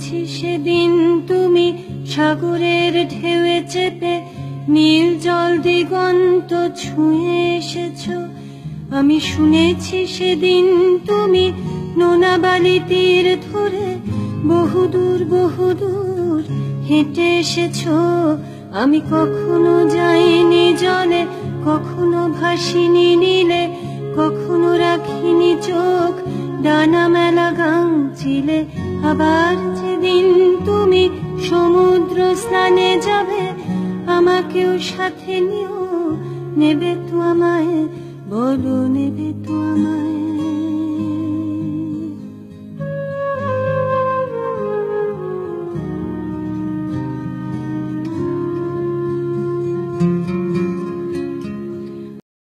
শুনেছি সেদিন তুমি সাগরের ঢেউয়ে চেপে নীল জল দিগন্ত ছুঁয়ে এসেছো। আমি শুনেছি সেদিন তুমি নোনা বালি তীর ধরে বহুদূর বহুদূর হেঁটে এসেছো। আমি কখনো যাইনি জলে, কখনো ভাসিনি নীলে, কখনো রাখিনি চোখ ডানা মেলা গাংচিলে। আবার যেদিন তুমি সমুদ্র স্নানে যাবে, আমাকেও সাথে নিও, নেবে তো আমায়, বলো নেবে তো